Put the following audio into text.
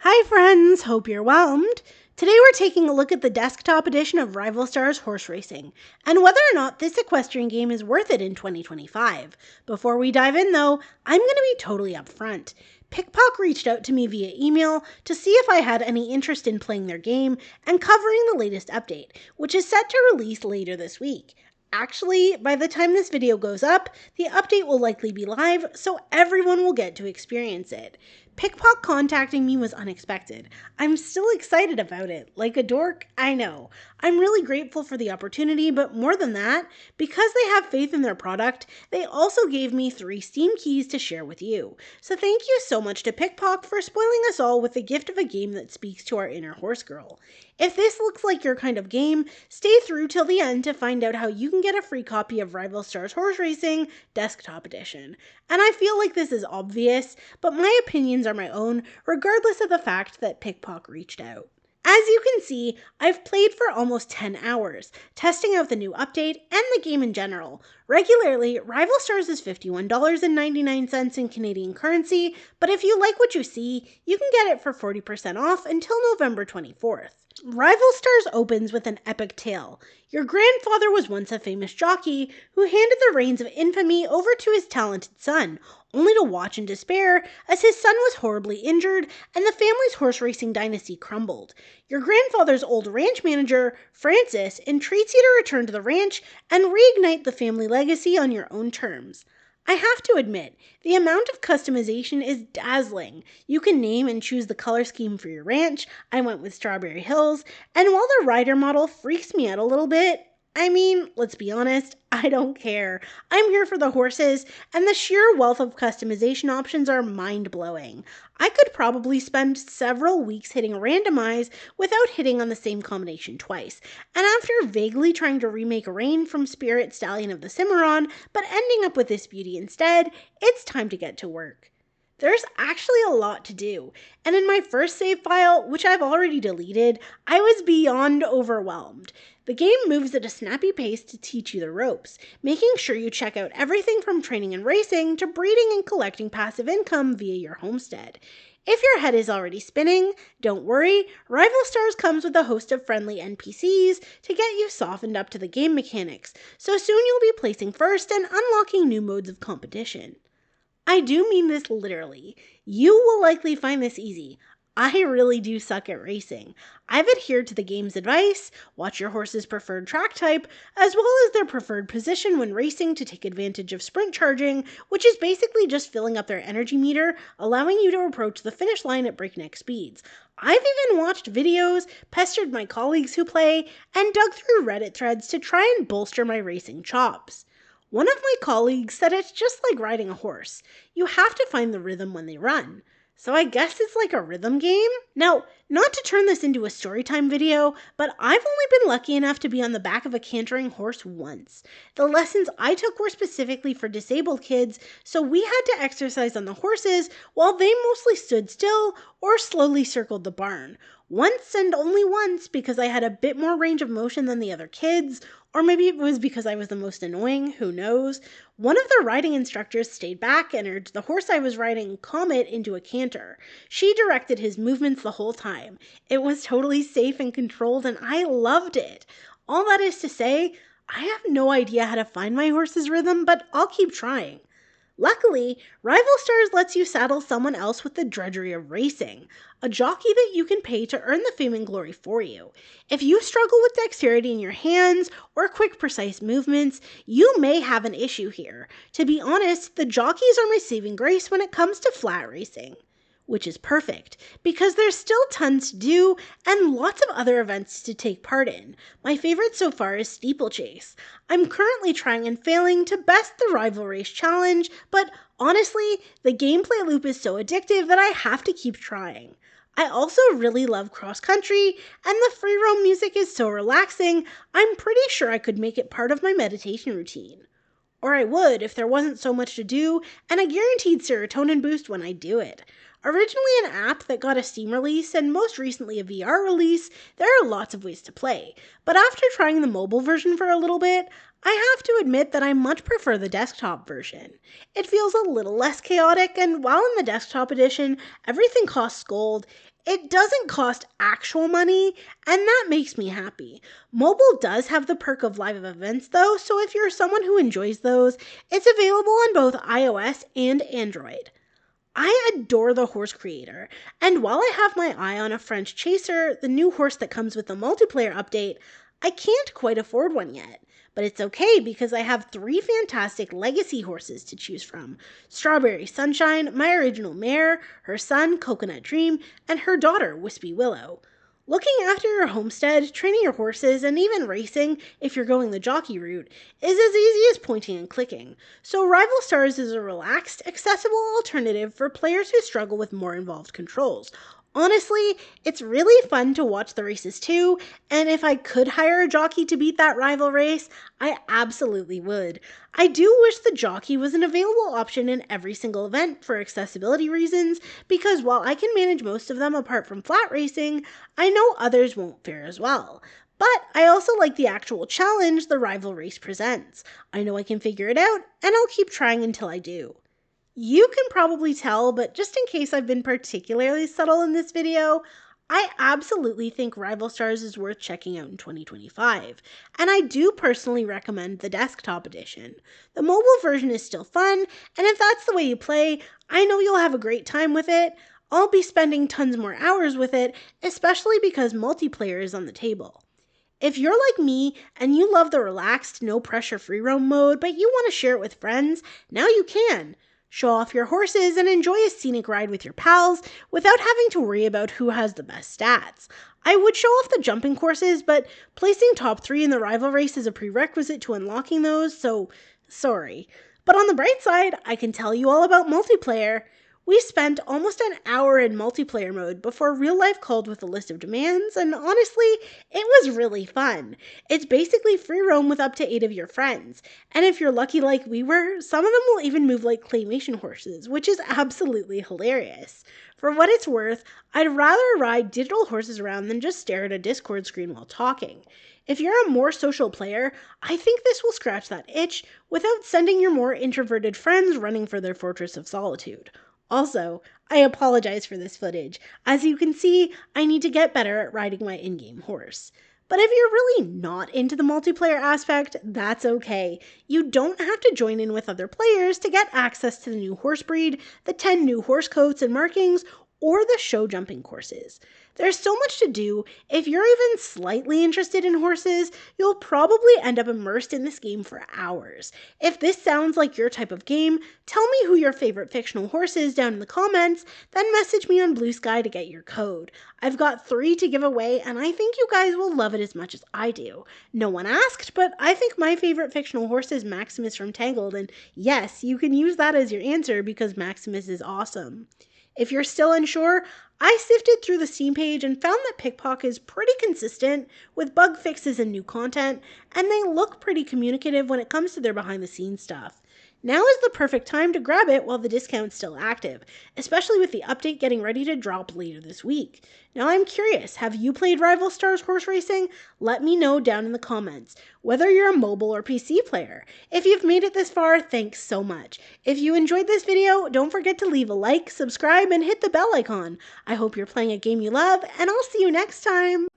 Hi friends, hope you're whelmed. Today we're taking a look at the desktop edition of Rival Stars Horse Racing, and whether or not this equestrian game is worth it in 2025. Before we dive in though, I'm going to be totally upfront. Pickpock reached out to me via email to see if I had any interest in playing their game and covering the latest update, which is set to release later this week. Actually, by the time this video goes up, the update will likely be live, so everyone will get to experience it. Pickpock contacting me was unexpected. I'm still excited about it. Like a dork, I know. I'm really grateful for the opportunity, but more than that, because they have faith in their product, they also gave me 3 Steam keys to share with you. So thank you so much to Pickpock for spoiling us all with the gift of a game that speaks to our inner horse girl. If this looks like your kind of game, stay through till the end to find out how you can get a free copy of Rival Stars Horse Racing Desktop Edition. And I feel like this is obvious, but my opinions are my own, regardless of the fact that Pickpock reached out. As you can see, I've played for almost 10 hours, testing out the new update and the game in general. Regularly, Rival Stars is $51.99 in Canadian currency, but if you like what you see, you can get it for 40% off until November 24th. Rival Stars opens with an epic tale. Your grandfather was once a famous jockey who handed the reins of infamy over to his talented son, only to watch in despair as his son was horribly injured and the family's horse racing dynasty crumbled. Your grandfather's old ranch manager, Francis, entreats you to return to the ranch and reignite the family legacy on your own terms. I have to admit, the amount of customization is dazzling. You can name and choose the color scheme for your ranch. I went with Strawberry Hills, and while the rider model freaks me out a little bit, I mean, let's be honest, I don't care. I'm here for the horses, and the sheer wealth of customization options are mind-blowing. I could probably spend several weeks hitting randomize without hitting on the same combination twice, and after vaguely trying to remake a rein from Spirit Stallion of the Cimarron, but ending up with this beauty instead, it's time to get to work. There's actually a lot to do, and in my first save file, which I've already deleted, I was beyond overwhelmed. The game moves at a snappy pace to teach you the ropes, making sure you check out everything from training and racing to breeding and collecting passive income via your homestead. If your head is already spinning, don't worry, Rival Stars comes with a host of friendly NPCs to get you softened up to the game mechanics, so soon you'll be placing first and unlocking new modes of competition. I do mean this literally. You will likely find this easy. I really do suck at racing. I've adhered to the game's advice, watch your horse's preferred track type, as well as their preferred position when racing to take advantage of sprint charging, which is basically just filling up their energy meter, allowing you to approach the finish line at breakneck speeds. I've even watched videos, pestered my colleagues who play, and dug through Reddit threads to try and bolster my racing chops. One of my colleagues said it's just like riding a horse. You have to find the rhythm when they run. So I guess it's like a rhythm game? Now, not to turn this into a storytime video, but I've only been lucky enough to be on the back of a cantering horse once. The lessons I took were specifically for disabled kids, so we had to exercise on the horses while they mostly stood still or slowly circled the barn. Once and only once because I had a bit more range of motion than the other kids, or maybe it was because I was the most annoying, who knows. One of the riding instructors stayed back and urged the horse I was riding, Comet, into a canter. She directed his movements the whole time. It was totally safe and controlled, and I loved it. All that is to say, I have no idea how to find my horse's rhythm, but I'll keep trying. Luckily, Rival Stars lets you saddle someone else with the drudgery of racing, a jockey that you can pay to earn the fame and glory for you. If you struggle with dexterity in your hands or quick, precise movements, you may have an issue here. To be honest, the jockeys are my saving grace when it comes to flat racing. Which is perfect, because there's still tons to do and lots of other events to take part in. My favorite so far is Steeplechase. I'm currently trying and failing to best the Rival Race Challenge, but honestly, the gameplay loop is so addictive that I have to keep trying. I also really love cross country, and the free roam music is so relaxing, I'm pretty sure I could make it part of my meditation routine. Or I would if there wasn't so much to do and a guaranteed serotonin boost when I do it. Originally an app that got a Steam release and most recently a VR release, there are lots of ways to play. But after trying the mobile version for a little bit, I have to admit that I much prefer the desktop version. It feels a little less chaotic, and while in the desktop edition everything costs gold, It doesn't cost actual money, and that makes me happy. Mobile does have the perk of live events though, so if you're someone who enjoys those, it's available on both iOS and Android. I adore the horse creator, and while I have my eye on a French Chaser, the new horse that comes with the multiplayer update, I can't quite afford one yet. But it's okay because I have 3 fantastic legacy horses to choose from: Strawberry Sunshine, my original mare, her son Coconut Dream, and her daughter Wispy Willow. Looking after your homestead, training your horses, and even racing, if you're going the jockey route, is as easy as pointing and clicking. So Rival Stars is a relaxed, accessible alternative for players who struggle with more involved controls. Honestly, it's really fun to watch the races too, and if I could hire a jockey to beat that rival race, I absolutely would. I do wish the jockey was an available option in every single event for accessibility reasons, because while I can manage most of them apart from flat racing, I know others won't fare as well. But I also like the actual challenge the rival race presents. I know I can figure it out, and I'll keep trying until I do. You can probably tell, but just in case I've been particularly subtle in this video, I absolutely think Rival Stars is worth checking out in 2025, and I do personally recommend the desktop edition. The mobile version is still fun, and if that's the way you play, I know you'll have a great time with it. I'll be spending tons more hours with it, especially because multiplayer is on the table. If you're like me and you love the relaxed, no pressure free roam mode, but you want to share it with friends, now you can. Show off your horses and enjoy a scenic ride with your pals without having to worry about who has the best stats. I would show off the jumping courses, but placing top 3 in the rival race is a prerequisite to unlocking those, so sorry. But on the bright side, I can tell you all about multiplayer. We spent almost an hour in multiplayer mode before real life called with a list of demands, and honestly, it was really fun. It's basically free roam with up to 8 of your friends, and if you're lucky like we were, some of them will even move like claymation horses, which is absolutely hilarious. For what it's worth, I'd rather ride digital horses around than just stare at a Discord screen while talking. If you're a more social player, I think this will scratch that itch without sending your more introverted friends running for their fortress of solitude. Also, I apologize for this footage. As you can see, I need to get better at riding my in-game horse. But if you're really not into the multiplayer aspect, that's okay. You don't have to join in with other players to get access to the new horse breed, the 10 new horse coats and markings, or the show jumping courses. There's so much to do. If you're even slightly interested in horses, you'll probably end up immersed in this game for hours. If this sounds like your type of game, tell me who your favorite fictional horse is down in the comments, then message me on Blue Sky to get your code. I've got 3 to give away, and I think you guys will love it as much as I do. No one asked, but I think my favorite fictional horse is Maximus from Tangled, and yes, you can use that as your answer because Maximus is awesome. If you're still unsure, I sifted through the Steam page and found that Pickpock is pretty consistent with bug fixes and new content, and they look pretty communicative when it comes to their behind-the-scenes stuff. Now is the perfect time to grab it while the discount's still active, especially with the update getting ready to drop later this week. Now I'm curious, have you played Rival Stars Horse Racing? Let me know down in the comments, whether you're a mobile or PC player. If you've made it this far, thanks so much. If you enjoyed this video, don't forget to leave a like, subscribe, and hit the bell icon. I hope you're playing a game you love, and I'll see you next time!